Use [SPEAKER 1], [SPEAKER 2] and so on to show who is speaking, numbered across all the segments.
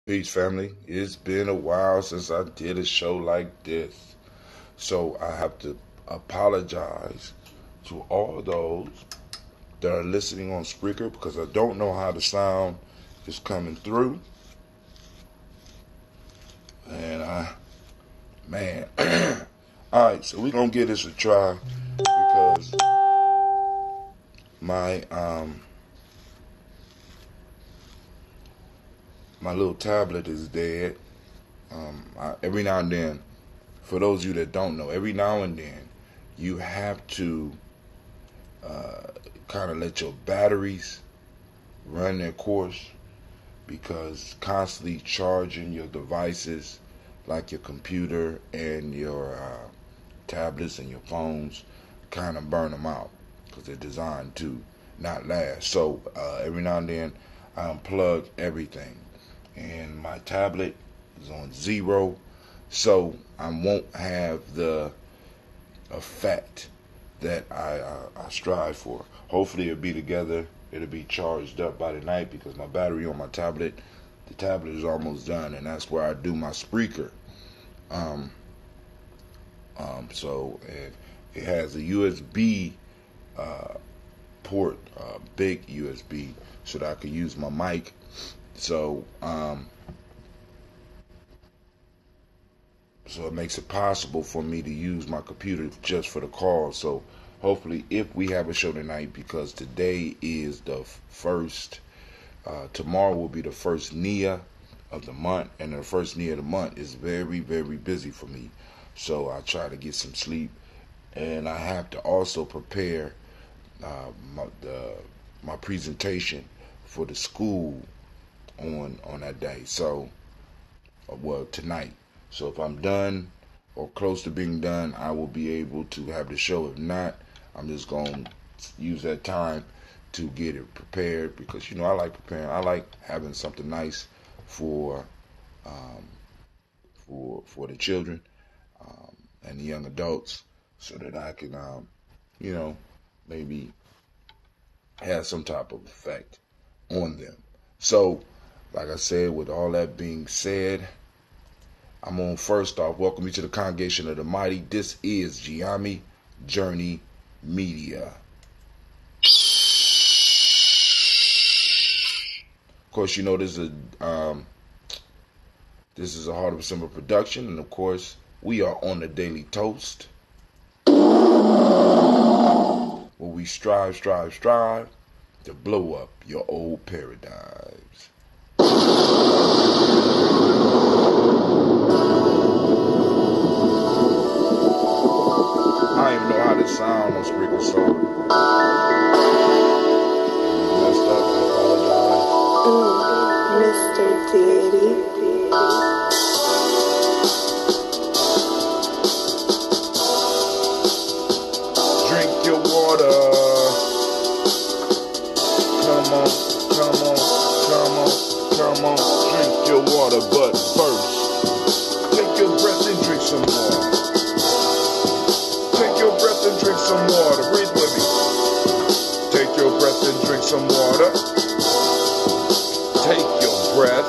[SPEAKER 1] Peace, family. It's been a while since I did a show like this. So I have to apologize to all those that are listening on Spreaker because I don't know how the sound is coming through. And man. Alright, so we're going to give this a try because my, my little tablet is dead. Every now and then, for those of you that don't know, every now and then you have to kind of let your batteries run their course because constantly charging your devices like your computer and your tablets and your phones kind of burn them out because they're designed to not last. So every now and then I unplug everything and my tablet is on 0, so I won't have the effect that I strive for. Hopefully it'll be together. It'll be charged up by the night because my battery on my tablet, the tablet is almost done, and that's where I do my Spreaker. So it has a USB port, big USB, so that I can use my mic. So so it makes it possible for me to use my computer just for the call. So hopefully, if we have a show tonight, because today is the first, tomorrow will be the first Nia of the month, and the first Nia of the month is very, very busy for me. So I try to get some sleep, and I have to also prepare my presentation for the school on that day. So, well, tonight. So if I'm done or close to being done, I will be able to have the show. If not, I'm just going to use that time to get it prepared because, you know, I like preparing. I like having something nice for the children and the young adults so that I can, you know, maybe have some type of effect on them. So, like I said, with all that being said, I'm on first off. Welcome you to the Congregation of the Mighty. This is Ujamaa Journey Media. Of course, you know this is a Heart of December production, and of course, we are on the Daily Toast, where we strive to blow up your old paradigms. I don't even know how this sound on Spreaker, so messed up. I apologize.
[SPEAKER 2] Mr. Deity.
[SPEAKER 1] Drink your water. Come on, come on, come on, come on. Drink your water, but first, take your breath and drink some water. Take your breath and drink some water. Breathe with me. Take your breath and drink some water. Take your breath.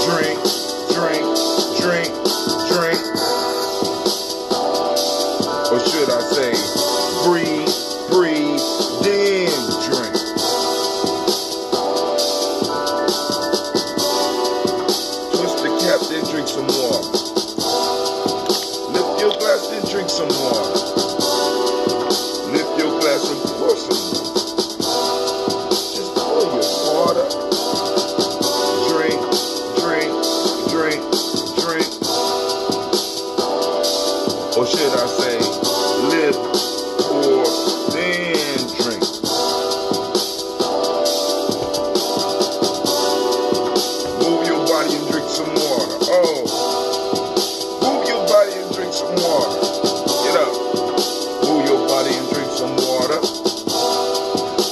[SPEAKER 1] Drink, drink, drink, drink. Or should I say, breathe, breathe, then drink. Twist the cap, then drink some water. Lift your glass, then drink some water. Lift your glass and pour some water. Just pour your water. Drink, drink, drink, drink. Or should I say, lift, pour, then drink. Move your body and drink some water. Oh. Move your body and drink some water. Get up. Move your body and drink some water.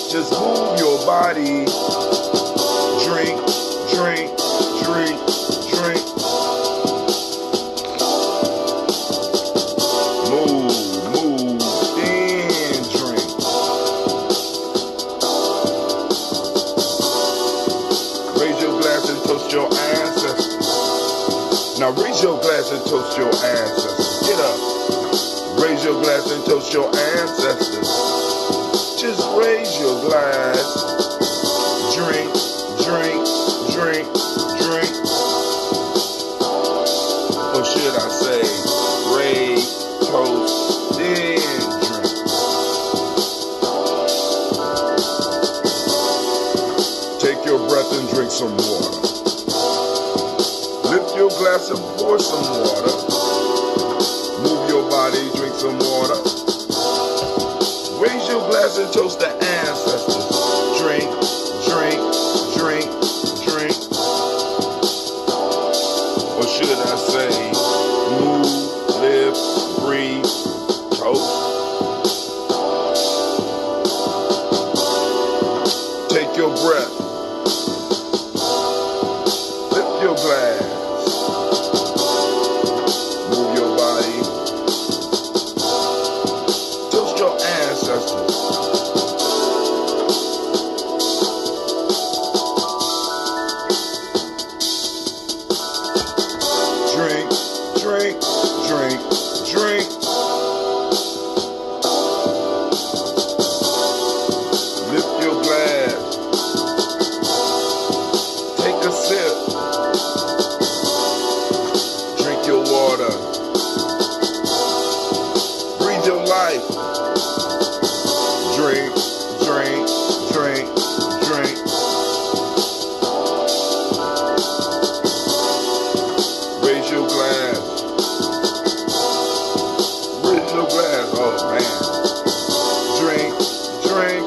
[SPEAKER 1] Just move your body. Drink, drink, drink, drink. Move, move, your ancestors. Now raise your glass and toast your ancestors. Get up. Raise your glass and toast your ancestors. Just raise your glass. Drink, drink, drink, drink. Or should I say, raise, toast, then drink. Take your breath and drink some water. Lift your glass and pour some water. Move your body, drink some water. Raise your glass and toast the ancestors. Drink, drink, drink, drink. Or should I say, move, live, breathe, toast. Take your breath. Lift your glass. Move your body. Toast your ancestors. Drink, drink, drink, drink. Lift your glass. Take a sip. Drink your water. Breathe your life. Drink, drink, drink, drink. Raise your glass. Raise your glass. Oh man. Drink, drink,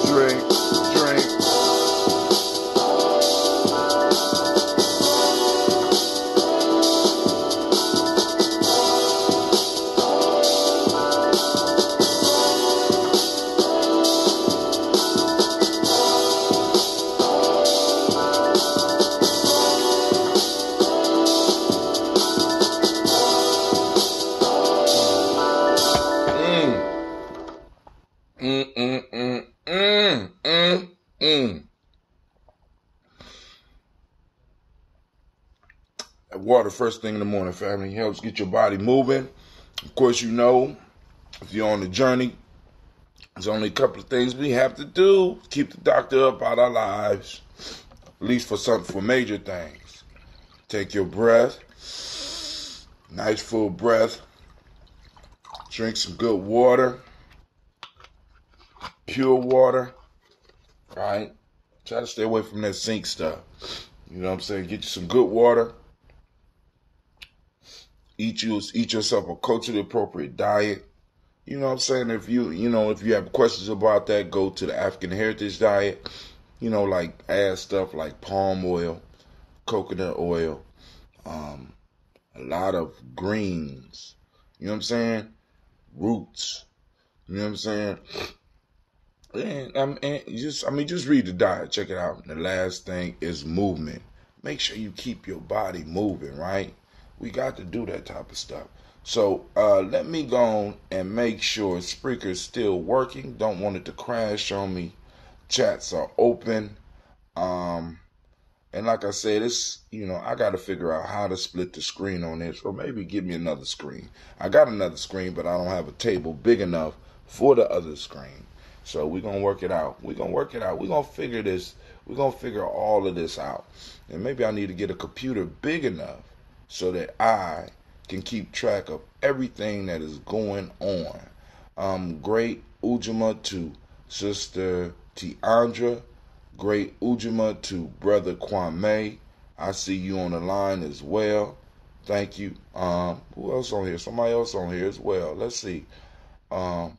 [SPEAKER 1] drink, drink. Water first thing in the morning, family, helps get your body moving. Of course, you know, if you're on the journey, there's only a couple of things we have to do. Keep the doctor up out our lives, at least for major things. Take your breath, nice full breath. Drink some good water, pure water, right? Try to stay away from that sink stuff. You know what I'm saying? Get you some good water. Eat yourself a culturally appropriate diet. You know what I'm saying? If you have questions about that, go to the African Heritage Diet. You know, like add stuff like palm oil, coconut oil, a lot of greens. You know what I'm saying? Roots. You know what I'm saying? And just read the diet. Check it out. The last thing is movement. Make sure you keep your body moving, right? We got to do that type of stuff. So let me go on and make sure Spreaker's still working. Don't want it to crash on me. Chats are open. And like I said, I got to figure out how to split the screen on this, or maybe give me another screen. I got another screen, but I don't have a table big enough for the other screen. So we're going to work it out. We're going to work it out. We're going to figure this. We're going to figure all of this out. And maybe I need to get a computer big enough so that I can keep track of everything that is going on. Great Ujamaa to Sister Tiandra. Great Ujamaa to Brother Kwame. I see you on the line as well. Thank you. Who else on here? Somebody else on here as well. Let's see. No,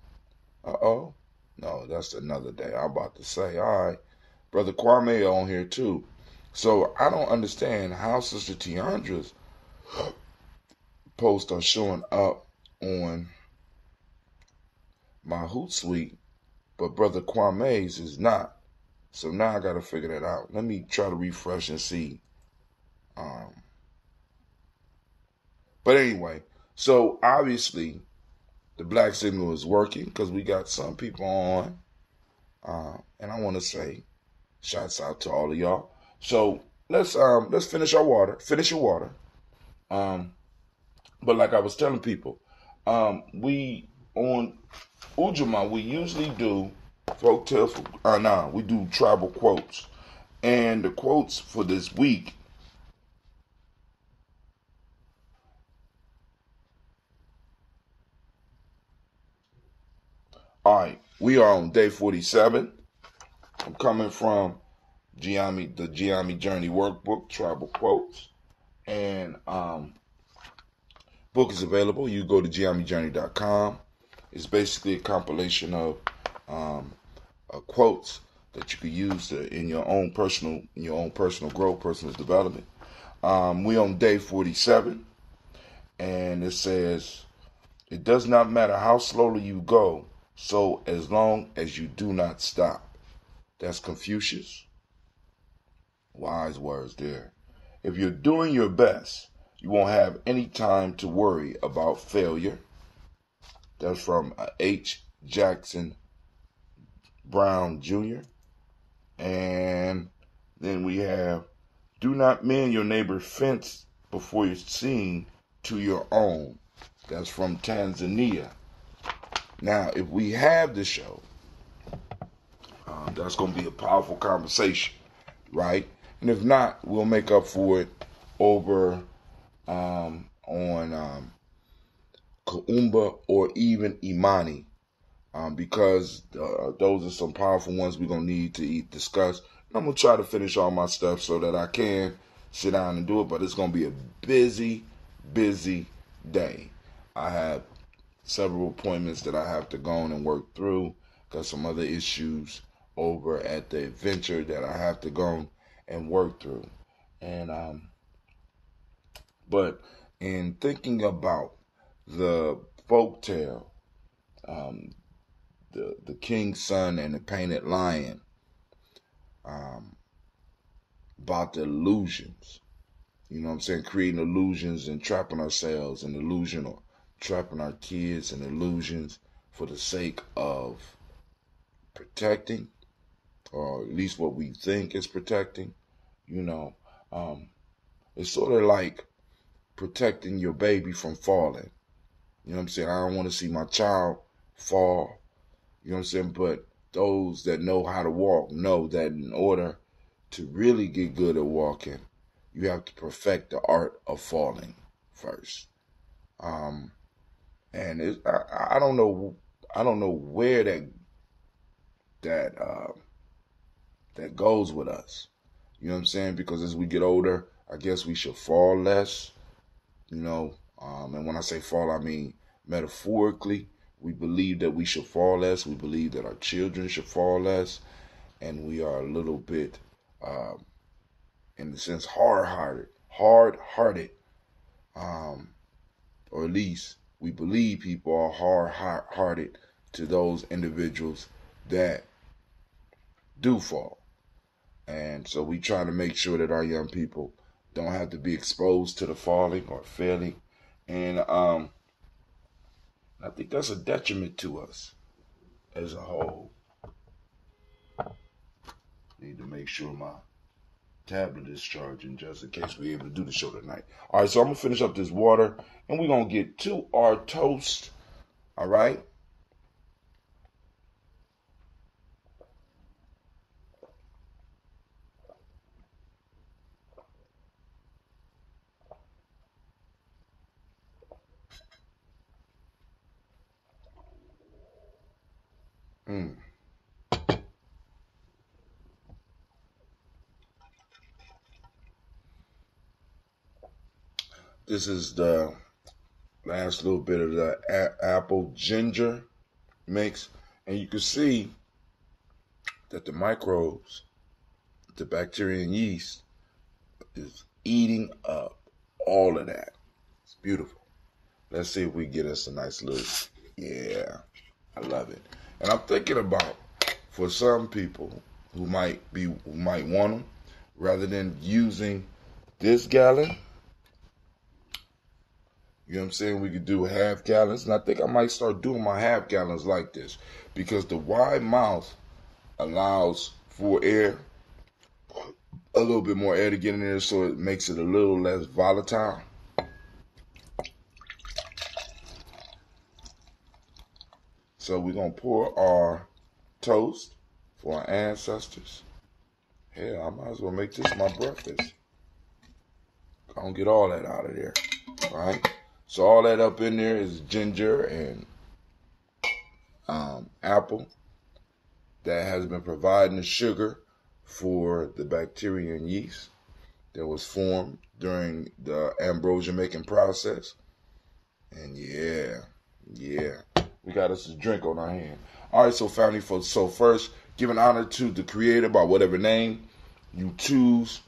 [SPEAKER 1] that's another day. I'm about to say, all right. Brother Kwame on here too. So I don't understand how Sister Tiandra's posts are showing up on my Hootsuite, but Brother Kwame's is not. So now I got to figure that out. Let me try to refresh and see. But anyway, so obviously the black signal is working because we got some people on. And I want to say shouts out to all of y'all. So let's finish our water. Finish your water. Um, but like I was telling people, we on Ujamaa we usually do folk tales. We do tribal quotes, and the quotes for this week. All right, we are on day 47. I'm coming from the Ujamaa Journey Workbook, Tribal Quotes, and book is available. You go to UjamaaJourney.com. It's basically a compilation of quotes that you could use in your own personal growth, personal development. We on day 47, and it says, "It does not matter how slowly you go, so as long as you do not stop." That's Confucius. Wise words there. If you're doing your best, you won't have any time to worry about failure. That's from H. Jackson Brown Jr. And then we have, "Do not mend your neighbor's fence before you're seeing to your own." That's from Tanzania. Now, if we have the show, that's going to be a powerful conversation, right? And if not, we'll make up for it over on Kaumba or even Imani, because those are some powerful ones we're going to need to discuss. And I'm going to try to finish all my stuff so that I can sit down and do it, but it's going to be a busy, busy day. I have several appointments that I have to go on and work through. Got some other issues over at the adventure that I have to go and work through. And but in thinking about the folktale, the King's Son and the Painted Lion, about the illusions, you know what I'm saying, creating illusions and trapping ourselves in illusion, or trapping our kids in illusions for the sake of protecting, or at least what we think is protecting. You know, it's sort of like protecting your baby from falling. You know what I'm saying? I don't want to see my child fall. You know what I'm saying? But those that know how to walk know that in order to really get good at walking, you have to perfect the art of falling first. And I don't know where that goes with us. You know what I'm saying? Because as we get older, I guess we should fall less. You know, and when I say fall, I mean metaphorically. We believe that we should fall less. We believe that our children should fall less, and we are a little bit, in the sense, hard-hearted, or at least we believe people are hard-hearted to those individuals that do fall. And so we try to make sure that our young people don't have to be exposed to the falling or failing. And I think that's a detriment to us as a whole. Need to make sure my tablet is charging just in case we're able to do the show tonight. All right, so I'm going to finish up this water and we're going to get to our toast. All right. This is the last little bit of the apple ginger mix. And you can see that the microbes, the bacteria and yeast, is eating up all of that. It's beautiful. Let's see if we get us a nice little, yeah, I love it. And I'm thinking about, for some people who might want them, rather than using this gallon, you know what I'm saying, we could do half gallons. And I think I might start doing my half gallons like this, because the wide mouth allows for air a little bit more air to get in there so it makes it a little less volatile. So we're going to pour our toast for our ancestors. Hell, I might as well make this my breakfast. I don't get all that out of there. All right? So all that up in there is ginger and apple that has been providing the sugar for the bacteria and yeast that was formed during the ambrosia making process. And yeah, we got us a drink on our hand. All right, so family folks. So first, giving honor to the Creator by whatever name you choose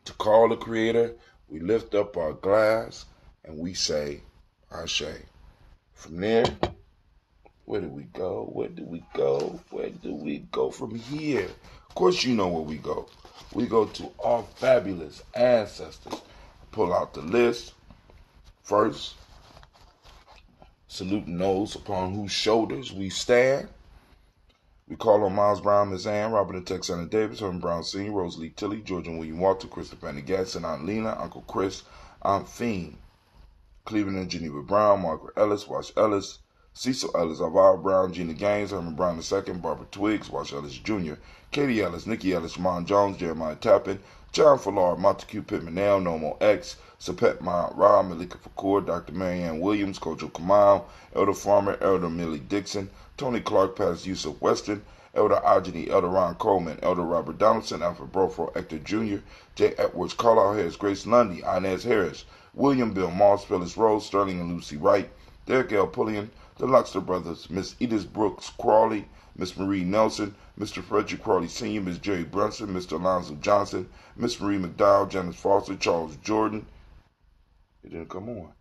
[SPEAKER 1] to call the Creator. We lift up our glass and we say, Ashe. From there, where do we go? Where do we go? Where do we go from here? Of course, you know where we go. We go to our fabulous ancestors. Pull out the list first. Saluting those upon whose shoulders we stand. We call on Miles Brown, Miss Ann, Robert and Texana Davis, Herman Brown Sr., Rosalie Tilley, George and William Walter, Christopher Pendergast, Aunt Lena, Uncle Chris, Aunt Fiend, Cleveland and Geneva Brown, Margaret Ellis, Wash Ellis, Cecil Ellis, Alvaro Brown, Gina Gaines, Herman Brown II, Barbara Twiggs, Wash Ellis Jr., Katie Ellis, Nikki Ellis, Jamon Jones, Jeremiah Tappan, John Fallard, Montague Pittman, Nomo X, Sapet Mount Ra, Malika Fakur, Dr. Marianne Williams, Kojo Kamal, Elder Farmer, Elder Millie Dixon, Tony Clark, Pastor Yusuf Weston, Elder Ajani, Elder Ron Coleman, Elder Robert Donaldson, Alfred Brofro, Hector Jr., J. Edwards, Carlisle Harris, Grace Lundy, Inez Harris, William Bill Moss, Phyllis Rose, Sterling and Lucy Wright, Derek L. Pulliam, the Luxter Brothers, Miss Edith Brooks Crawley, Miss Marie Nelson, Mr. Frederick Crawley Sr., Miss Jerry Brunson, Mr. Alonzo Johnson, Miss Marie McDowell, Janice Foster, Charles Jordan. It didn't come on.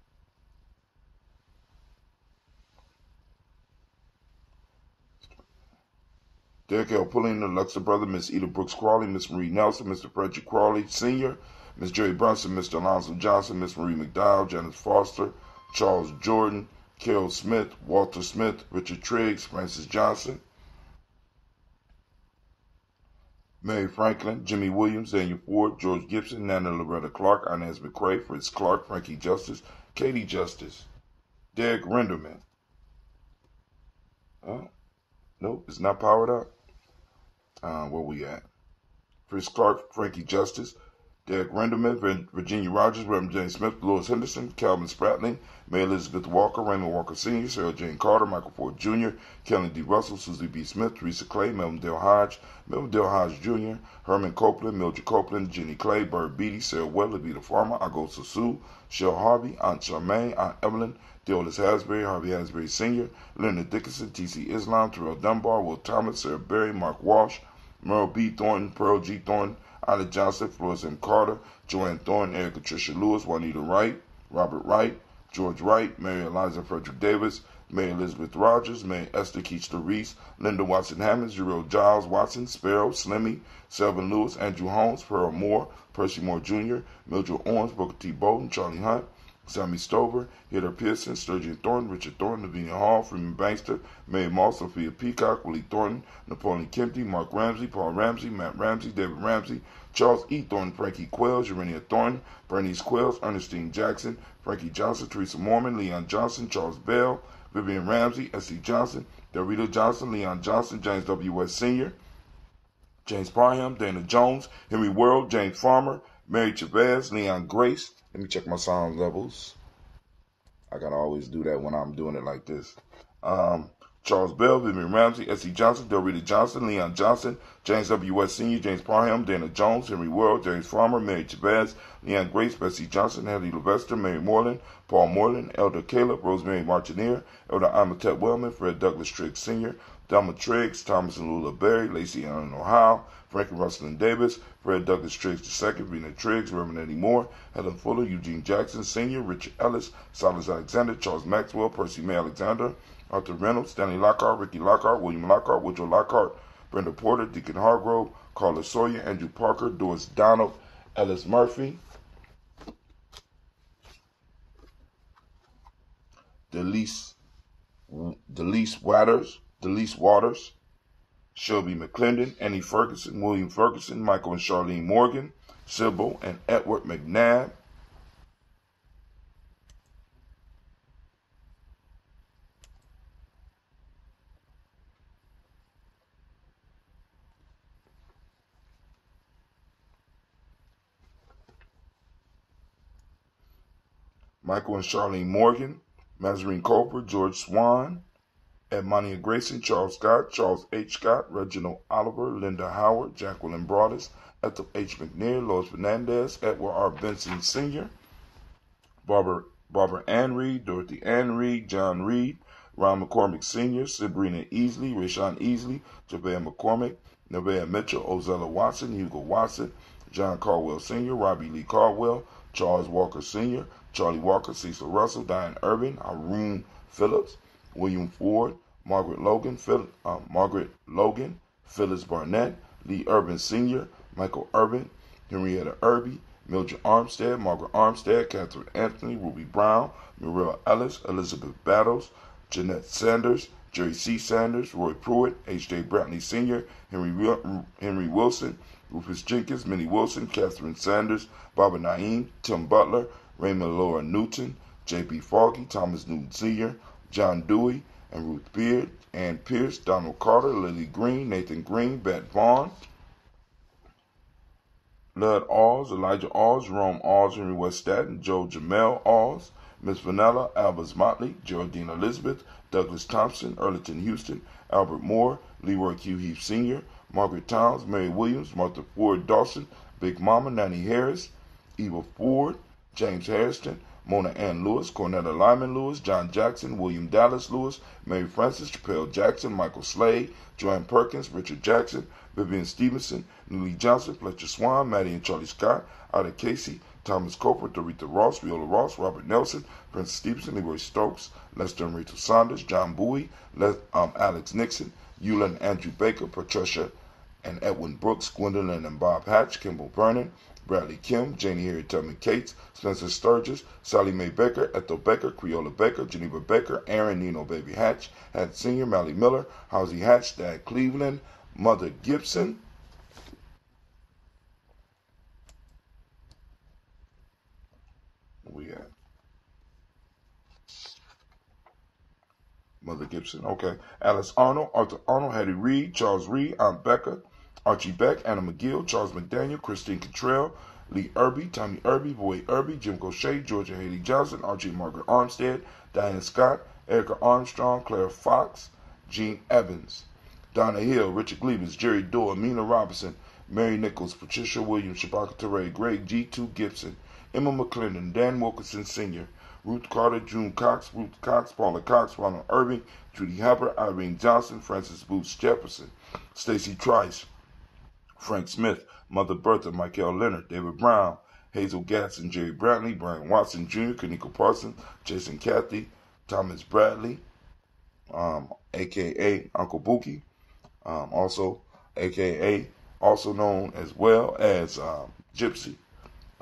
[SPEAKER 1] Derek L. Pulliam, the Luxter Brother, Miss Edith Brooks Crawley, Miss Marie Nelson, Mr. Frederick Crawley Sr., Miss Jerry Brunson, Mr. Alonzo Johnson, Miss Marie McDowell, Janice Foster, Charles Jordan, Carol Smith, Walter Smith, Richard Triggs, Francis Johnson, Mary Franklin, Jimmy Williams, Daniel Ford, George Gibson, Nana Loretta Clark, Inez McCrae, Fritz Clark, Frankie Justice, Katie Justice, Derek Renderman. Oh, nope, it's not powered up. Where we at? Fritz Clark, Frankie Justice, Derek Renderman, Virginia Rogers, Reverend James Smith, Louis Henderson, Calvin Spratling, May Elizabeth Walker, Raymond Walker Sr., Sarah Jane Carter, Michael Ford Jr., Kelly D. Russell, Susie B. Smith, Teresa Clay, Melvin Dale Hodge, Jr., Herman Copeland, Mildred Copeland, Jenny Clay, Bird Beatty, Sarah Weather, Vita Farmer, Agosa Sue, Shell Harvey, Aunt Charmaine, Aunt Evelyn, Deolis Hasbury, Harvey Hasbury Sr., Leonard Dickinson, T.C. Islam, Terrell Dunbar, Will Thomas, Sarah Berry, Mark Walsh, Merle B. Thornton, Pearl G. Thornton, Anna Johnson, Flores M. Carter, Joanne Thornton, Erica Tricia Lewis, Juanita Wright, Robert Wright, George Wright, Mary Eliza Frederick Davis, Mary Elizabeth Rogers, Mary Esther Keachler Reese, Linda Watson Hammonds, Jerome Giles Watson, Sparrow, Slimmy, Selvin Lewis, Andrew Holmes, Pearl Moore, Percy Moore Jr., Mildred Owens, Booker T. Bolden, Charlie Hunt, Sammy Stover, Hitter Pearson, Sturgeon Thornton, Richard Thornton, Lavinia Hall, Freeman Bankster, Mae Moss, Sophia Peacock, Willie Thornton, Napoleon Kempty, Mark Ramsey, Paul Ramsey, Matt Ramsey, David Ramsey, Charles E. Thornton, Frankie Quells, Urania Thornton, Bernice Quells, Ernestine Jackson, Frankie Johnson, Teresa Mormon, Leon Johnson, Charles Bell, Vivian Ramsey, S.C. Johnson, Dorita Johnson, Leon Johnson, James W. West Sr., James Parham, Dana Jones, Henry World, James Farmer, Mary Chavez, Leon Grace. Let me check my sound levels. I gotta always do that when I'm doing it like this. Charles Bell, Vivian Ramsey, S.C. Johnson, Dorita Johnson, Leon Johnson, James W. West Sr., James Parham, Dana Jones, Henry World, James Farmer, Mary Chavez, Leon Grace, Bessie Johnson, Hattie Levester, Mary Moreland, Paul Moreland, Elder Caleb, Rosemary Martineer, Elder Amatet Wellman, Fred Douglas Triggs Sr., Delma Triggs, Thomas and Lula Berry, Lacey Allen Ohio, Franklin Russell and Davis, Fred Douglas Triggs II, Rena Triggs, Reverend Eddie Moore, Helen Fuller, Eugene Jackson Sr., Richard Ellis, Silas Alexander, Charles Maxwell, Percy May Alexander, Arthur Reynolds, Stanley Lockhart, Ricky Lockhart, William Lockhart, Woodrow Lockhart, Brenda Porter, Deacon Hargrove, Carla Sawyer, Andrew Parker, Doris Donald, Ellis Murphy, Delise Waters, Shelby McClendon, Annie Ferguson, William Ferguson, Michael and Charlene Morgan, Sybil and Edward McNabb, Michael and Charlene Morgan, Mazarine Cooper, George Swan, Edmonia Grayson, Charles Scott, Charles H. Scott, Reginald Oliver, Linda Howard, Jacqueline Broadus, Ethel H. McNair, Lois Fernandez, Edward R. Benson Sr., Barbara Ann Reed, Dorothy Ann Reed, John Reed, Ron McCormick Sr., Sabrina Easley, Rashawn Easley, Javea McCormick, Nevaeh Mitchell, Ozella Watson, Hugo Watson, John Caldwell Sr., Robbie Lee Caldwell, Charles Walker Sr., Charlie Walker, Cecil Russell, Diane Irvin, Haroon Phillips, William Ford, Margaret Logan, Phyllis Barnett, Lee Urban Sr., Michael Urban, Henrietta Irby, Mildred Armstead, Margaret Armstead, Catherine Anthony, Ruby Brown, Muriel Ellis, Elizabeth Battles, Jeanette Sanders, Jerry C. Sanders, Roy Pruitt, H.J. Brantley Sr., Henry Wilson, Rufus Jenkins, Minnie Wilson, Catherine Sanders, Barbara Naeem, Tim Butler, Raymond Laura Newton, J.B. Foggy, Thomas Newton Sr., John Dewey, and Ruth Beard, Ann Pierce, Donald Carter, Lily Green, Nathan Green, Bette Vaughn, Lud Alls, Elijah Alls, Jerome Alls, Henry West Staten, Joe Jamel Alls, Miss Vanilla, Albus Motley, Geraldine Elizabeth, Douglas Thompson, Erlington Houston, Albert Moore, Leroy Q. Heath Sr., Margaret Towns, Mary Williams, Martha Ford Dawson, Big Mama, Nanny Harris, Eva Ford, James Harrison, Mona Ann Lewis, Cornetta Lyman Lewis, John Jackson, William Dallas Lewis, Mary Frances, Chappelle Jackson, Michael Slade, Joanne Perkins, Richard Jackson, Vivian Stevenson, Neely Johnson, Fletcher Swan, Maddie and Charlie Scott, Ida Casey, Thomas Coper, Doretha Ross, Viola Ross, Robert Nelson, Prince Stevenson, Leroy Stokes, Lester and Rachel Saunders, John Bowie, Alex Nixon, Eula and Andrew Baker, Patricia and Edwin Brooks, Gwendolyn and Bob Hatch, Kimball Vernon, Bradley Kim, Janie Harriet Tubman Cates, Spencer Sturgis, Sally Mae Baker, Ethel Baker, Creola Baker, Geneva Baker, Aaron Nino Baby Hatch, Hatch Sr., Mally Miller, Housie Hatch, Dad Cleveland, Mother Gibson, we have Mother Gibson, okay. Alice Arnold, Arthur Arnold, Hattie Reed, Charles Reed, Aunt Becca, Archie Beck, Anna McGill, Charles McDaniel, Christine Cottrell, Lee Irby, Tommy Irby, Boy Irby, Jim Gaucher, Georgia Haley Johnson, Archie Margaret Armstead, Diane Scott, Erica Armstrong, Claire Fox, Jean Evans, Donna Hill, Richard Glebus, Jerry Dorr, Mina Robinson, Mary Nichols, Patricia Williams, Shabaka Teray, Greg G2 Gibson, Emma McClendon, Dan Wilkinson Sr., Ruth Carter, June Cox, Ruth Cox, Paula Cox, Ronald Irving, Judy Harper, Irene Johnson, Francis Booth Jefferson, Stacy Trice, Frank Smith, Mother Bertha, Michael Leonard, David Brown, Hazel Gatson, Jerry Brantley, Brian Watson Jr., Kanika Parsons, Jason Cathy, Thomas Bradley, a.k.a. Uncle Bookie, also a.k.a. also known as well as Gypsy,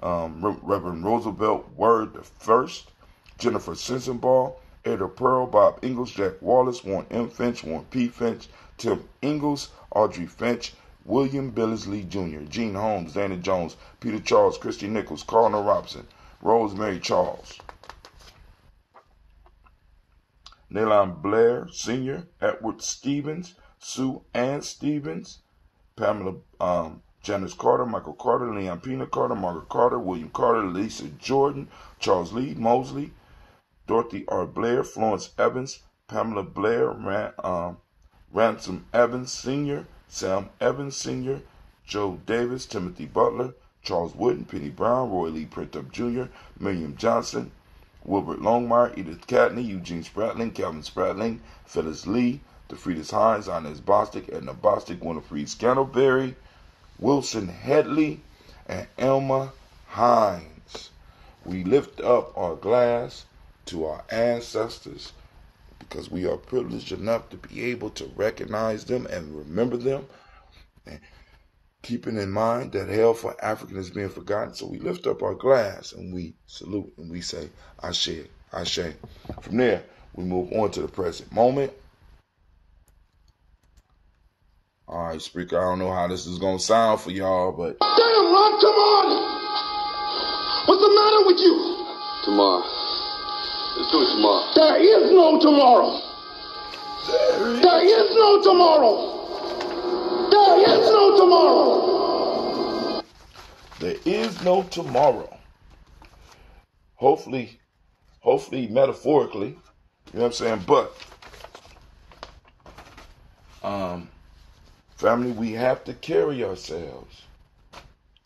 [SPEAKER 1] Reverend Roosevelt Word the First, Jennifer Sensenball, Ada Pearl, Bob Ingalls, Jack Wallace, Warren M. Finch, Warren P. Finch, Tim Ingalls, Audrey Finch, William Billingsley Jr., Gene Holmes, Danny Jones, Peter Charles, Christy Nichols, Carl Robson, Rosemary Charles, Nalon Blair Sr., Edward Stevens, Sue Ann Stevens, Pamela Janice Carter, Michael Carter, Leon Pena Carter, Margaret Carter, William Carter, Lisa Jordan, Charles Lee Mosley, Dorothy R. Blair, Florence Evans, Pamela Blair, Ransom Evans Sr., Sam Evans Sr., Joe Davis, Timothy Butler, Charles Wooden, Penny Brown, Roy Lee Printup Jr., Miriam Johnson, Wilbert Longmire, Edith Catney, Eugene Spratling, Calvin Spratling, Phyllis Lee, DeFridas Hines, Inez Bostic, Edna Bostic, Winifred Scantleberry, Wilson Headley, and Elma Hines. We lift up our glass to our ancestors because we are privileged enough to be able to recognize them and remember them, and keeping in mind that hell for African is being forgotten. So we lift up our glass and we salute and we say, Ashe, Ashe. From there, we move on to the present moment. All right, speaker, I don't know how this is going to sound for y'all, but...
[SPEAKER 2] Damn, Ron, come on! What's the matter with you?
[SPEAKER 3] Tomorrow. Let's do it tomorrow.
[SPEAKER 2] There is no tomorrow. There is no tomorrow. There is no tomorrow.
[SPEAKER 1] There is no tomorrow. Hopefully metaphorically, you know what I'm saying? But, family, we have to carry ourselves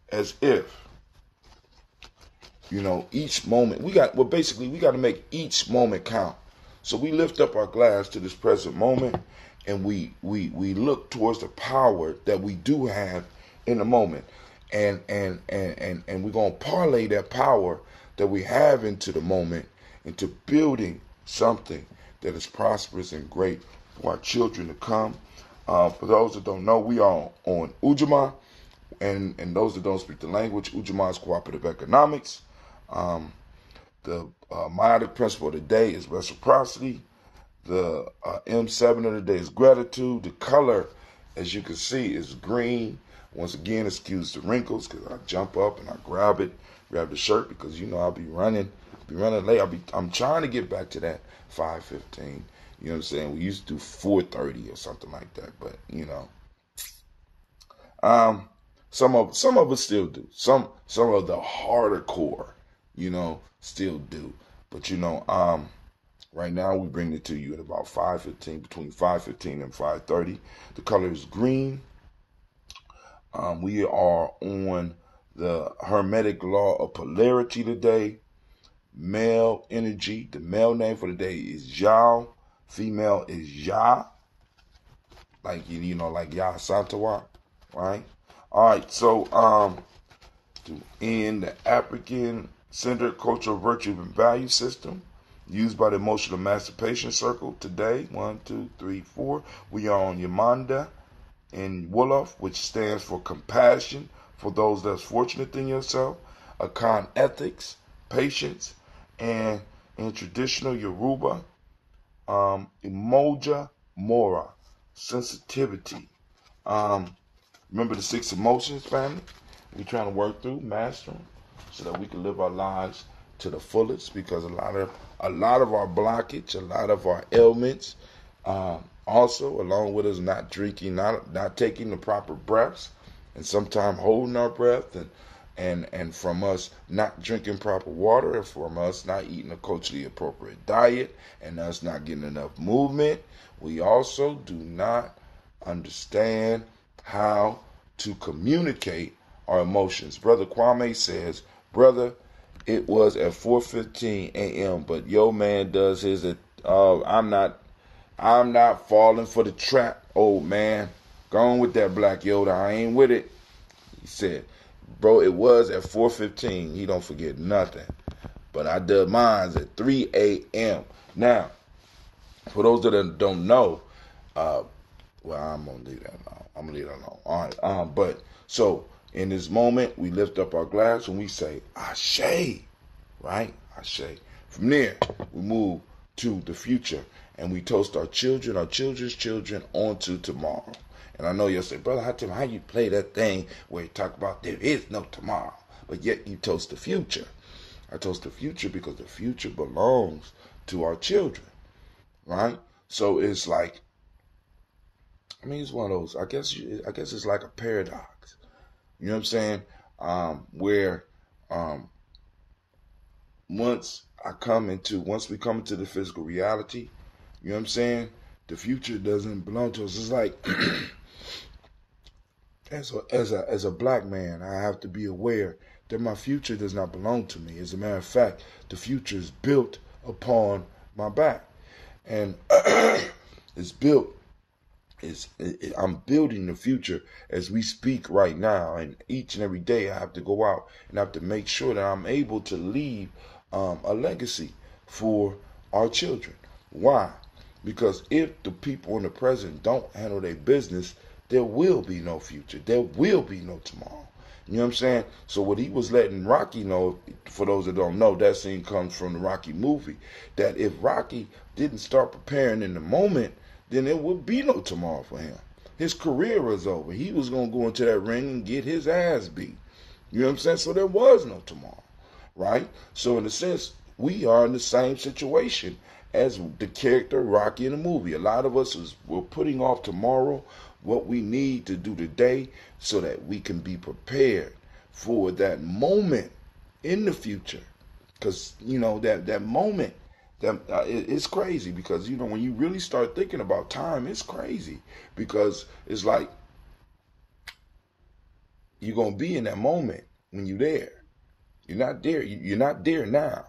[SPEAKER 1] as if, you know, each moment, we got to make each moment count. So we lift up our glass to this present moment, and we look towards the power that we do have in the moment. And we're going to parlay that power that we have into the moment, into building something that is prosperous and great for our children to come. For those that don't know, we are on Ujamaa, and those that don't speak the language, Ujamaa is cooperative economics. The myotic principle of the day is reciprocity. The M7 of the day is gratitude. The color, as you can see, is green. Once again, excuse the wrinkles because I jump up and I grab the shirt because, you know, I'll be running late. I'm trying to get back to that 5:15. You know what I'm saying? We used to do 4:30 or something like that, but you know, some of us still do. Some of the harder core, you know, still do. But you know, right now we bring it to you at about 5:15, between 5:15 and 5:30. The color is green. We are on the Hermetic law of polarity today. Male energy. The male name for the day is Yao. Female is Ya. Like, you know, like Ya Santawa, right? All right, so to end the African-centered cultural virtue and value system used by the emotional emancipation circle today, 1, 2, 3, 4. We are on Yamanda in Wolof, which stands for compassion for those that's fortunate than yourself, Akan ethics, patience, and in traditional Yoruba, Emoja Mora, sensitivity. Remember the 6 emotions, family? We're trying to work through, master them, so that we can live our lives to the fullest. Because a lot of our blockage, a lot of our ailments, also along with us not drinking, not taking the proper breaths, and sometimes holding our breath, and from us not drinking proper water, and from us not eating a culturally appropriate diet, and us not getting enough movement. We also do not understand how to communicate our emotions. Brother Kwame says, brother, it was at 4:15 a.m., but your man does his at, I'm not falling for the trap, old man. Go on with that, Black Yoda. I ain't with it. He said, bro, it was at 4:15. He don't forget nothing. But I did mine at 3 a.m. Now, for those that don't know, well, I'm going to leave that alone. All right. But so in this moment, we lift up our glass and we say, Ashe, right? Ashe. From there, we move to the future and we toast our children, our children's children onto tomorrow. And I know you'll say, Brother Hatim, how you play that thing where you talk about there is no tomorrow, but yet you toast the future. I toast the future because the future belongs to our children, right? So it's like, I mean, it's one of those, I guess it's like a paradox. You know what I'm saying? Where once we come into the physical reality, you know what I'm saying? The future doesn't belong to us. It's like, as a black man, I have to be aware that my future does not belong to me. As a matter of fact, the future is built upon my back. And it's built. I'm building the future as we speak right now, and each and every day I have to go out and I have to make sure that I'm able to leave a legacy for our children. Why? Because if the people in the present don't handle their business, there will be no future. There will be no tomorrow. You know what I'm saying? So what he was letting Rocky know, for those that don't know, that scene comes from the Rocky movie, that if Rocky didn't start preparing in the moment, then there would be no tomorrow for him. His career was over. He was going to go into that ring and get his ass beat. You know what I'm saying? So there was no tomorrow, right? So in a sense, we are in the same situation as the character Rocky in the movie. A lot of us we're putting off tomorrow what we need to do today so that we can be prepared for that moment in the future. Because, that moment, it's crazy because, when you really start thinking about time, it's crazy because it's like you're going to be in that moment when you're there. You're not there. You're not there now,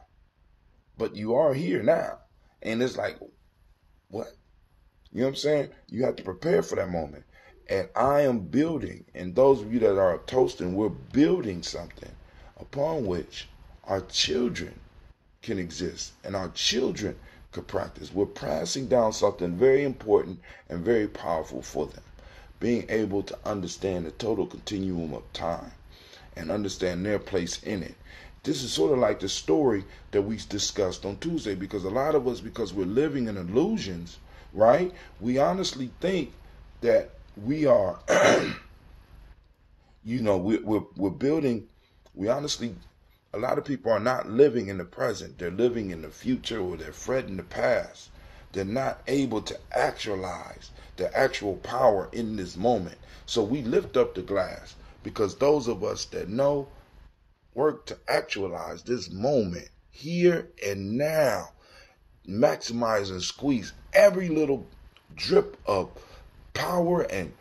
[SPEAKER 1] but you are here now. And it's like, what? You know what I'm saying? You have to prepare for that moment. And I am building, and those of you that are toasting, we're building something upon which our children can exist and our children could practice. We're passing down something very important and very powerful for them. Being able to understand the total continuum of time and understand their place in it. This is sort of like the story that we discussed on Tuesday, because a lot of us, because we're living in illusions, right? We honestly think that we are, we're building, a lot of people are not living in the present. They're living in the future, or they're fretting the past. They're not able to actualize the actual power in this moment. So we lift up the glass because those of us that know work to actualize this moment here and now, maximize and squeeze every little drip of power and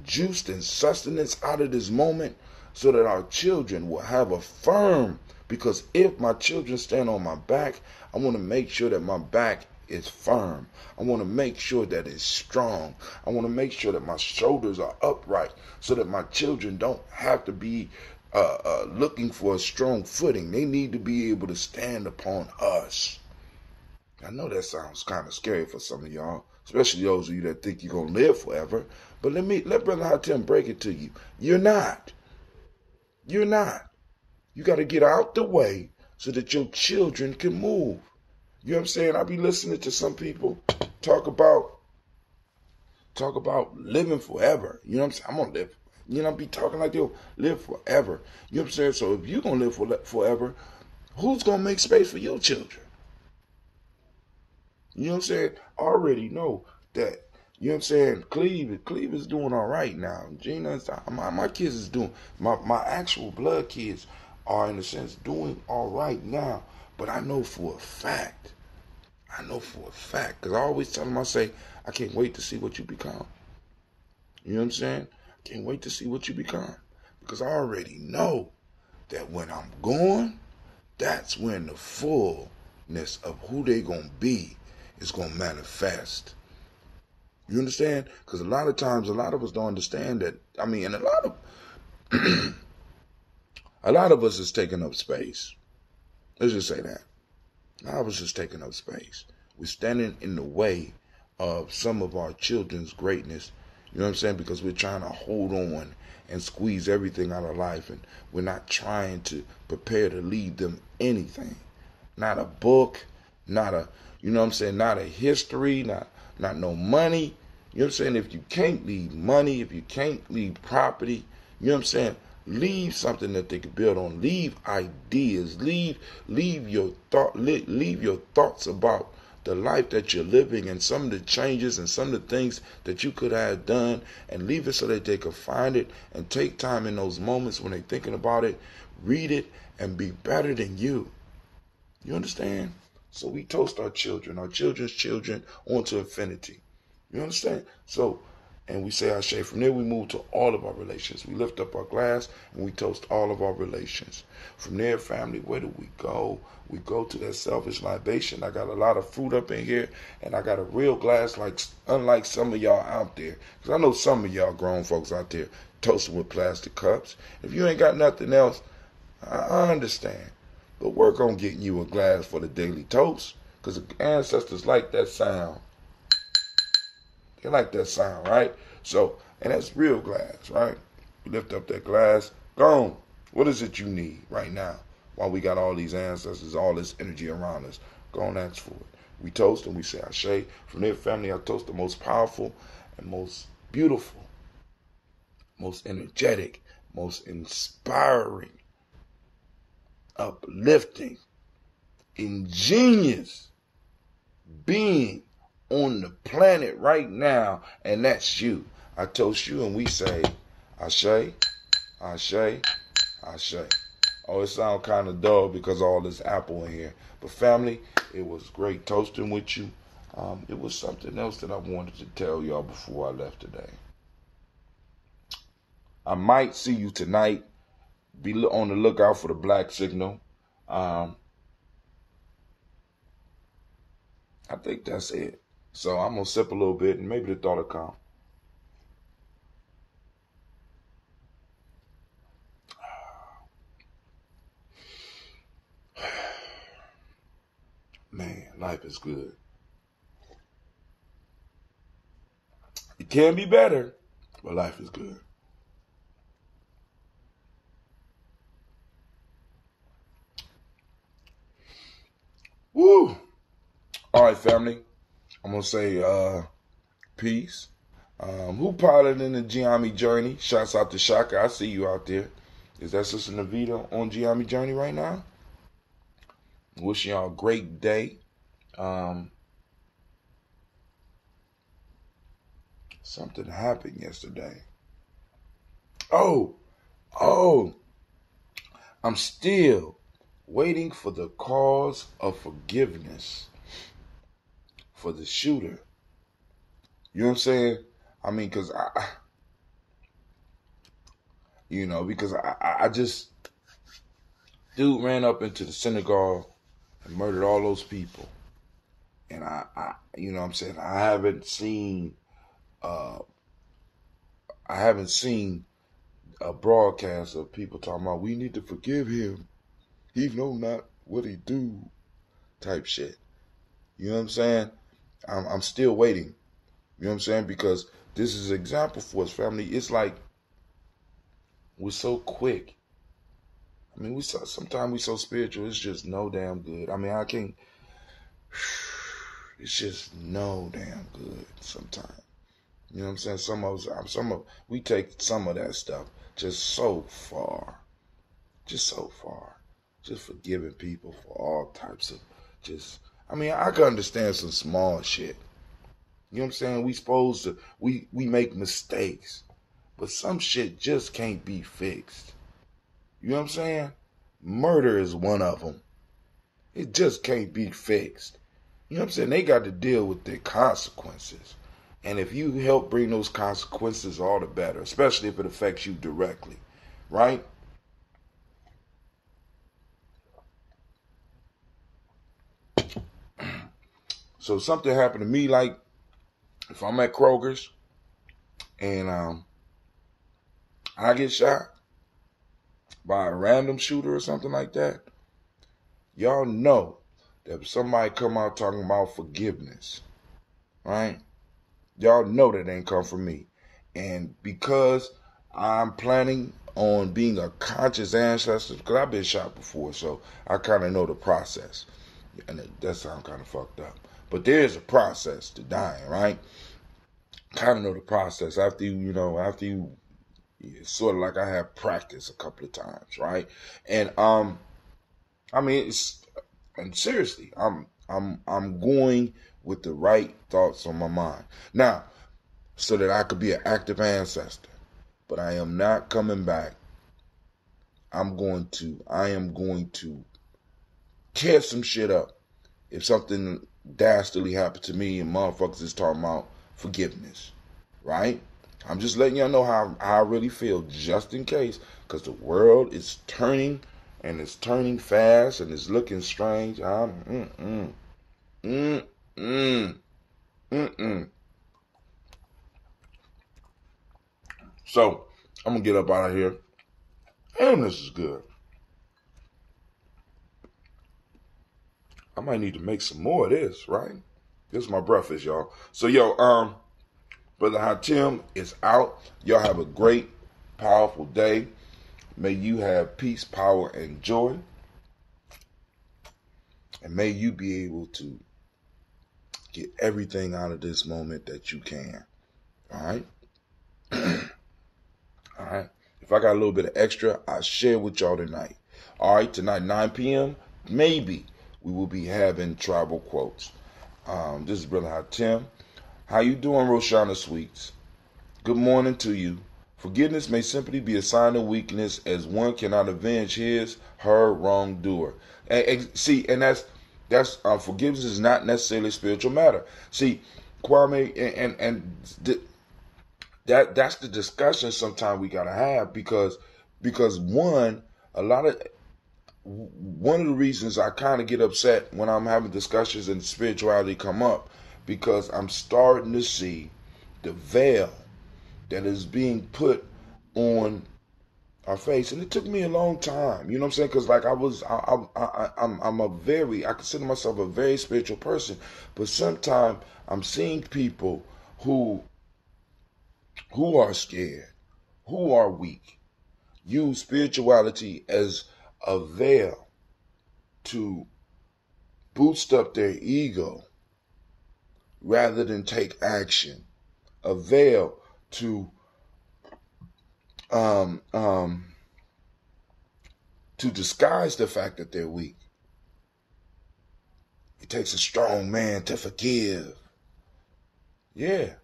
[SPEAKER 1] juice and sustenance out of this moment so that our children will have a firm, because if my children stand on my back, I want to make sure that my back is firm. I want to make sure that it's strong. I want to make sure that my shoulders are upright so that my children don't have to be looking for a strong footing. They need to be able to stand upon us. I know that sounds kind of scary for some of y'all, especially those of you that think you're going to live forever. But let Brother Hatem break it to you. You're not. You're not. You got to get out the way so that your children can move. You know what I'm saying? I be listening to some people talk about living forever. You know what I'm saying? I'm going to live. I be talking like they'll live forever. You know what I'm saying? So if you're going to live forever, who's going to make space for your children? You know what I'm saying? I already know that. You know what I'm saying? Cleve is doing all right now. Gina, my kids is doing, my actual blood kids are, in a sense, doing all right now. But I know for a fact, because I always tell them, I say, I can't wait to see what you become. You know what I'm saying? I can't wait to see what you become. Because I already know that when I'm gone, that's when the fullness of who they going to be is going to manifest. You understand? Because a lot of times, a lot of us don't understand that. I mean, and a lot of us is taking up space. Let's just say that. A lot of us is taking up space. We're standing in the way of some of our children's greatness. You know what I'm saying? Because we're trying to hold on and squeeze everything out of life, and we're not trying to prepare to lead them anything. Not a book, not a, not a history, not no money. You know what I'm saying? If you can't leave money, if you can't leave property, you know what I'm saying? Leave something that they can build on. Leave ideas. Leave your thoughts about the life that you're living and some of the changes and some of the things that you could have done, and leave it so that they can find it and take time in those moments when they're thinking about it, read it, and be better than you. You understand? So we toast our children, our children's children, onto infinity. You understand? So, and we say Ashe. From there, we move to all of our relations. We lift up our glass and we toast all of our relations. From there, family, where do we go? We go to that selfish libation. I got a lot of fruit up in here, and I got a real glass, unlike some of y'all out there. Because I know some of y'all grown folks out there toasting with plastic cups. If you ain't got nothing else, I understand. But work on getting you a glass for the daily toast, because the ancestors like that sound. They like that sound, right? So, and that's real glass, right? We lift up that glass. Go on. What is it you need right now? While we got all these ancestors, all this energy around us, go on, ask for it. We toast and we say Ashe. From there, family, I toast the most powerful and most beautiful, most energetic, most inspiring, uplifting, ingenious being on the planet right now, and that's you. I toast you, and we say, Ashe, Ashe, Ashe. Oh, it sounds kind of dull because all this apple in here. But family, it was great toasting with you. It was something else that I wanted to tell y'all before I left today. I might see you tonight. Be on the lookout for the black signal. I think that's it. So I'm going to sip a little bit and maybe the thought will come. Man, life is good. It can be better, but life is good. Woo! All right, family. I'm going to say peace. Who piloted in the Ujamaa journey? Shouts out to Shaka. I see you out there. Is that Sister Navita on Ujamaa journey right now? Wishing y'all a great day. Something happened yesterday. Oh, I'm still waiting for the cause of forgiveness for the shooter. You know what I'm saying? I mean, because I just, dude ran up into the synagogue and murdered all those people. And you know what I'm saying? I haven't seen a broadcast of people talking about we need to forgive him. He know not what he do type shit. You know what I'm saying? I'm still waiting. You know what I'm saying? Because this is an example for us, family. It's like we're so quick. I mean, sometimes we so spiritual. It's just no damn good. I mean, I can't. It's just no damn good sometimes. You know what I'm saying? We take some of that stuff just so far. Just so far. Just forgiving people for all types of I can understand some small shit. You know what I'm saying? We make mistakes. But some shit just can't be fixed. You know what I'm saying? Murder is one of them. It just can't be fixed. You know what I'm saying? They got to deal with their consequences. And if you help bring those consequences, all the better, especially if it affects you directly, right? So something happened to me, like if I'm at Kroger's and I get shot by a random shooter or something like that, y'all know that if somebody come out talking about forgiveness, right? Y'all know that ain't come from me. And because I'm planning on being a conscious ancestor, because I've been shot before, so I kind of know the process. And that sounds kind of fucked up. But there is a process to dying, right? Kind of know the process. After you, it's sort of like I have practiced a couple of times, right? And I mean, and seriously, I'm going with the right thoughts on my mind now, so that I could be an active ancestor. But I am not coming back. I am going to tear some shit up if something dastardly happened to me and motherfuckers is talking about forgiveness, right? I'm just letting y'all know how I really feel, just in case, because the world is turning, and it's turning fast, and it's looking strange. So I'm gonna get up out of here. And this is good. I might need to make some more of this, right? This is my breakfast, y'all. So Brother Hatim is out. Y'all have a great, powerful day. May you have peace, power, and joy. And may you be able to get everything out of this moment that you can. All right? All right. If I got a little bit of extra, I'll share with y'all tonight. All right, tonight, 9 p.m., maybe we will be having tribal quotes. This is Brother Hatem. How you doing, Roshana Sweets? Good morning to you. Forgiveness may simply be a sign of weakness, as one cannot avenge her wrongdoer. See, and that's forgiveness is not necessarily a spiritual matter. See, Kwame, that's the discussion sometimes we gotta have because one of the reasons I kind of get upset when I'm having discussions and spirituality come up, because I'm starting to see the veil that is being put on our face, and it took me a long time. You know what I'm saying? Because like I consider myself a very spiritual person, but sometimes I'm seeing people who are scared, who are weak, use spirituality as a veil to boost up their ego rather than take action. A veil to disguise the fact that they're weak. It takes a strong man to forgive. Yeah.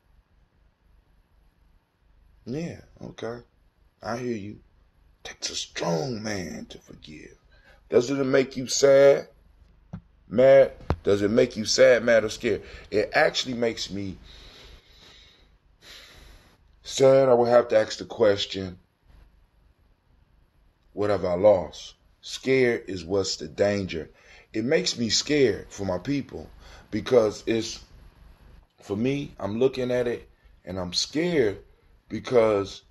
[SPEAKER 1] Yeah, okay. I hear you. It takes a strong man to forgive. Doesn't it make you sad? Mad? Does it make you sad, mad, or scared? It actually makes me sad. I will have to ask the question, what have I lost? Scared is what's the danger. It makes me scared for my people because it's, for me, I'm looking at it and I'm scared because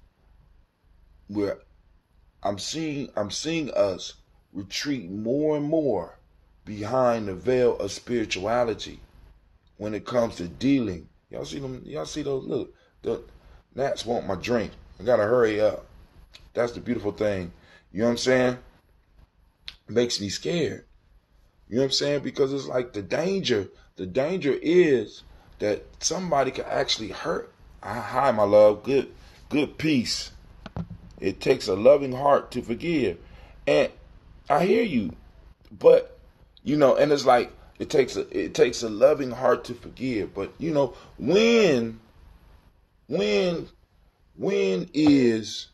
[SPEAKER 1] I'm seeing us retreat more and more behind the veil of spirituality when it comes to dealing. Y'all see them? Y'all see those? Look, the gnats want my drink. I gotta hurry up. That's the beautiful thing. You know what I'm saying? It makes me scared. You know what I'm saying? Because it's like the danger. The danger is that somebody could actually hurt. Hi, my love. Good peace. It takes a loving heart to forgive. And I hear you. But, and it's like it takes a loving heart to forgive. But, when is,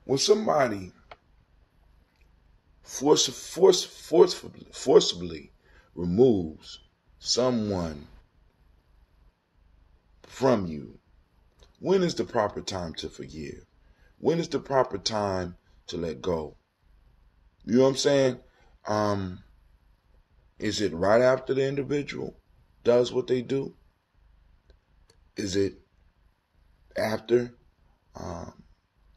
[SPEAKER 1] when somebody forcibly removes someone from you, when is the proper time to forgive? When is the proper time to let go? You know what I'm saying? Is it right after the individual does what they do? Is it after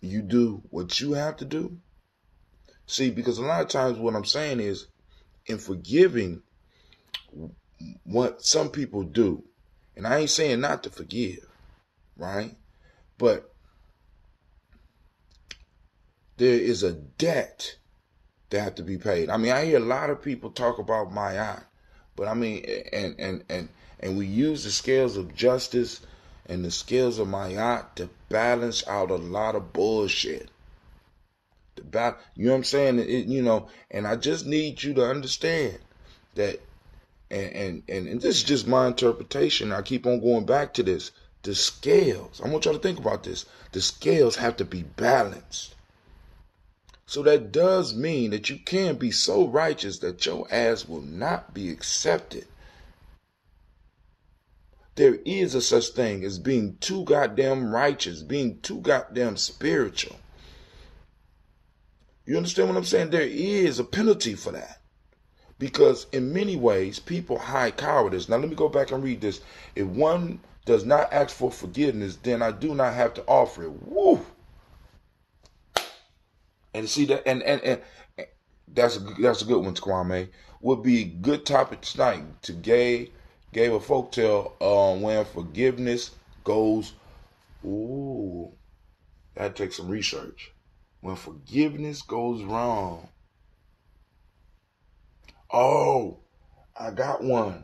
[SPEAKER 1] you do what you have to do? See, because a lot of times what I'm saying is, in forgiving what some people do, and I ain't saying not to forgive, right? But there is a debt that have to be paid. I mean, I hear a lot of people talk about Mayat, but I mean, and we use the scales of justice and the scales of Mayat to balance out a lot of bullshit. You know what I'm saying? And I just need you to understand that, and this is just my interpretation. I keep on going back to this. The scales, I want y'all to think about this. The scales have to be balanced. So that does mean that you can be so righteous that your ass will not be accepted. There is a such thing as being too goddamn righteous, being too goddamn spiritual. You understand what I'm saying? There is a penalty for that. Because in many ways, people hide cowardice. Now let me go back and read this. If one does not ask for forgiveness, then I do not have to offer it. Woo! And see that, and that's a good one, Kwame. Would be a good topic tonight to gave a folktale on when forgiveness goes. Ooh, That takes some research. When forgiveness goes wrong. Oh, I got one.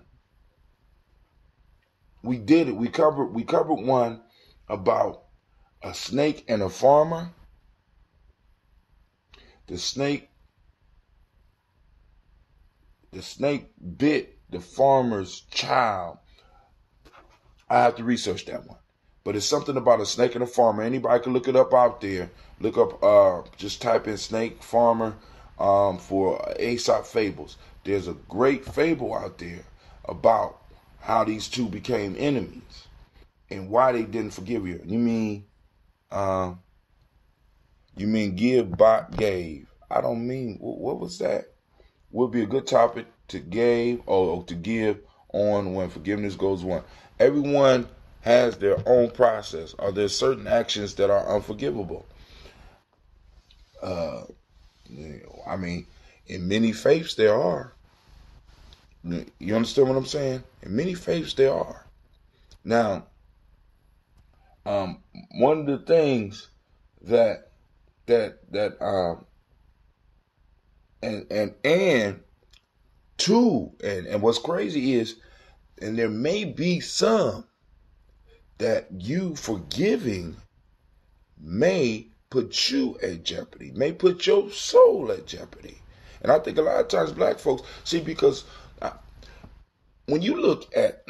[SPEAKER 1] We did it. We covered one about a snake and a farmer. The snake bit the farmer's child. I have to research that one. But it's something about a snake and a farmer. Anybody can look it up out there. Look up, just type in snake farmer for Aesop fables. There's a great fable out there about how these two became enemies and why they didn't forgive you. You mean give, bot, gave. I don't mean, what was that? Would be a good topic to give or to give on when forgiveness goes wrong. Everyone has their own process. Are there certain actions that are unforgivable? I mean, in many faiths there are. You understand what I'm saying? In many faiths there are. Now, one of the things that and what's crazy is, and there may be some that you forgiving may put you at jeopardy, may put your soul at jeopardy. And I think a lot of times black folks, see, because when you look at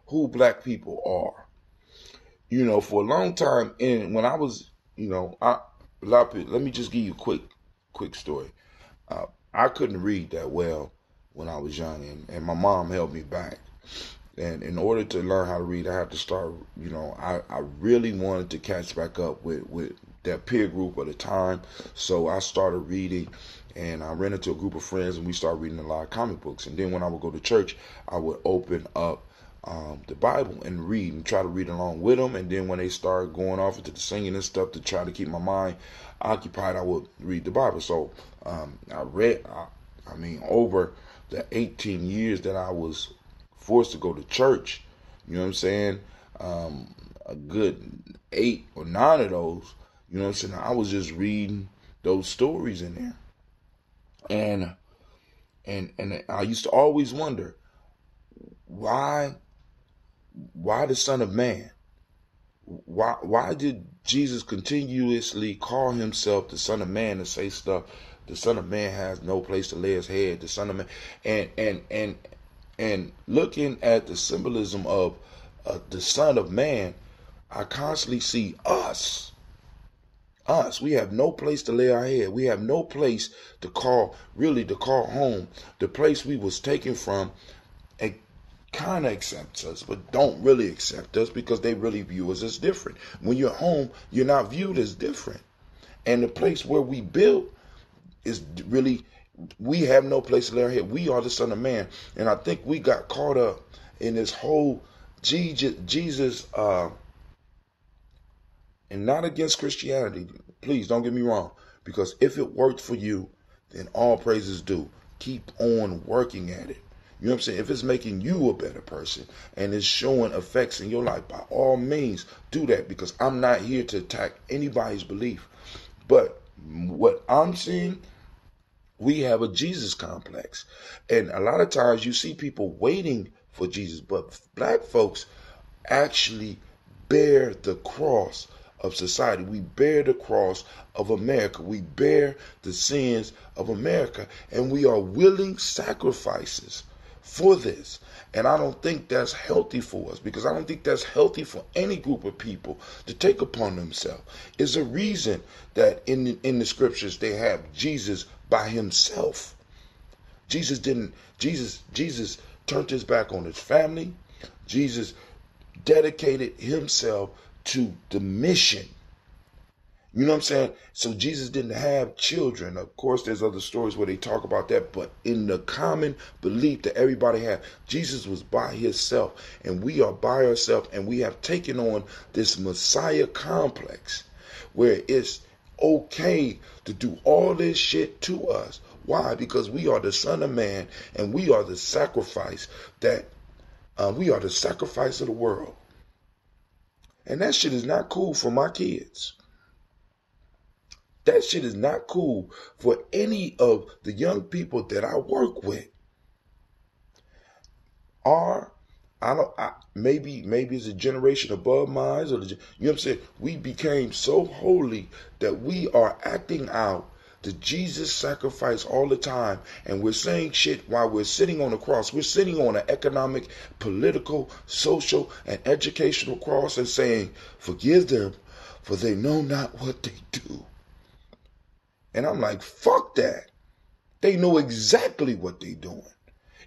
[SPEAKER 1] who black people are, for a long time, and when I was, a lot of people, let me just give you a quick story. I couldn't read that well when I was young, and my mom held me back. And in order to learn how to read, I had to start, I really wanted to catch back up with that peer group at the time. So I started reading, and I ran into a group of friends, and we started reading a lot of comic books. And then when I would go to church, I would open up the Bible and read and try to read along with them. And then when they started going off into the singing and stuff to try to keep my mind occupied, I would read the Bible. So I read, over the 18 years that I was forced to go to church, you know what I'm saying? A good 8 or 9 of those, you know what I'm saying? I was just reading those stories in there. And I used to always wonder, why the Son of Man? Why did Jesus continuously call himself the Son of Man and say stuff? The Son of Man has no place to lay his head. The Son of Man, and looking at the symbolism of the Son of Man, I constantly see us. We have no place to lay our head. We have no place to call home. The place we was taken from, it kind of accepts us, but don't really accept us because they really view us as different. When you're home, you're not viewed as different. And the place where we built is really, we have no place to lay our head. We are the Son of Man. And I think we got caught up in this whole Jesus, and not against Christianity. Please don't get me wrong. Because if it worked for you, then all praises due. Keep on working at it. You know what I'm saying? If it's making you a better person and it's showing effects in your life, by all means, do that, because I'm not here to attack anybody's belief. But what I'm seeing, we have a Jesus complex. And a lot of times you see people waiting for Jesus, but black folks actually bear the cross of society. We bear the cross of America. We bear the sins of America, and we are willing sacrifices for this. And I don't think that's healthy for us, because I don't think that's healthy for any group of people to take upon themselves. It's a reason that in the scriptures they have Jesus by himself. Jesus turned his back on his family. Jesus dedicated himself to the mission. You know what I'm saying? So Jesus didn't have children. Of course, there's other stories where they talk about that, but in the common belief that everybody had, Jesus was by himself, and we are by ourselves, and we have taken on this Messiah complex where it's okay to do all this shit to us. Why? Because we are the Son of Man, and we are the sacrifice that we are the sacrifice of the world. And that shit is not cool for my kids. That shit is not cool for any of the young people that I work with. Maybe it's a generation above mine, or you know what I'm saying? We became so holy that we are acting out the Jesus sacrifice all the time, and we're saying shit while we're sitting on the cross. We're sitting on an economic, political, social, and educational cross and saying, "Forgive them, for they know not what they do." And I'm like, fuck that. They know exactly what they doing.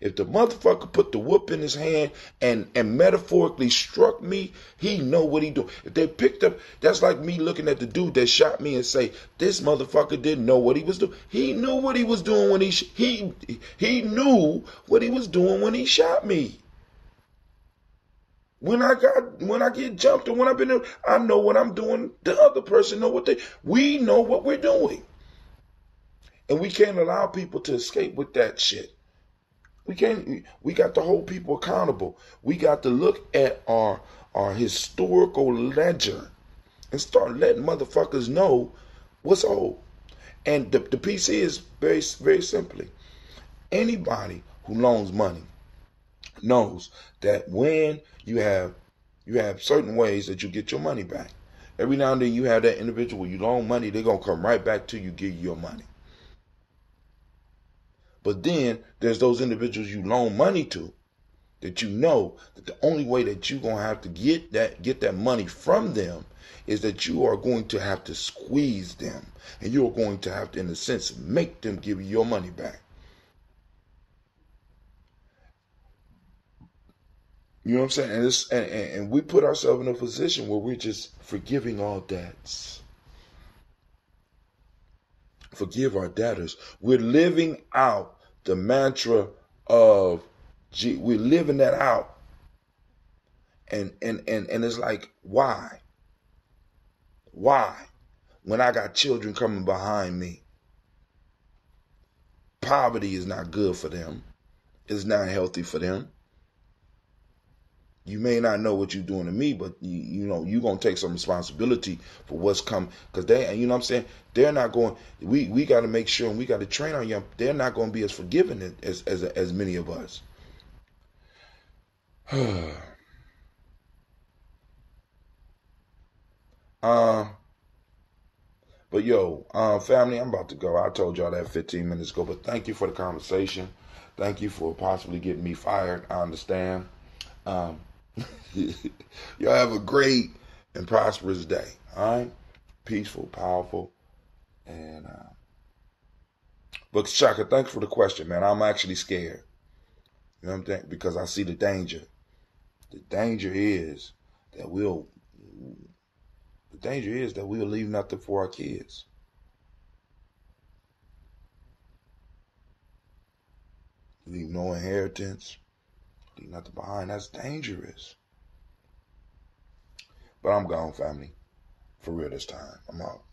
[SPEAKER 1] If the motherfucker put the whoop in his hand and metaphorically struck me, he know what he doing. If they picked up, that's like me looking at the dude that shot me and say, this motherfucker didn't know what he was doing. He knew what he was doing when he knew what he was doing when he shot me. When I get jumped or when I've been, I know what I'm doing. The other person know we know what we're doing. And we can't allow people to escape with that shit. We got to hold people accountable. We got to look at our historical ledger and start letting motherfuckers know what's old. And the piece is very, very simply, anybody who loans money knows that when you have certain ways that you get your money back. Every now and then you have that individual, you loan money, they're going to come right back to you, give you your money. But then there's those individuals you loan money to that you know that the only way that you're going to have to get that money from them is that you are going to have to squeeze them. And you're going to have to, in a sense, make them give you your money back. You know what I'm saying? And we put ourselves in a position where we're just forgiving all debts. Forgive our debtors. We're living out the mantra of we're living that out. And it's like, why? Why? When I got children coming behind me, poverty is not good for them. It's not healthy for them. You may not know what you're doing to me, but you know you're gonna take some responsibility for what's coming. Because you know what I'm saying, they're not going. We got to make sure, and we got to train our young. They're not going to be as forgiving as many of us. But yo, family, I'm about to go. I told y'all that 15 minutes ago, but thank you for the conversation. Thank you for possibly getting me fired. I understand. Y'all have a great and prosperous day. All right, peaceful, powerful, and but Shaka, thanks for the question, man. I'm actually scared. You know what I'm saying? Because I see the danger. The danger is that we'll leave nothing for our kids. Leave no inheritance. Leave nothing behind. That's dangerous. But I'm gone, family. For real this time. I'm out.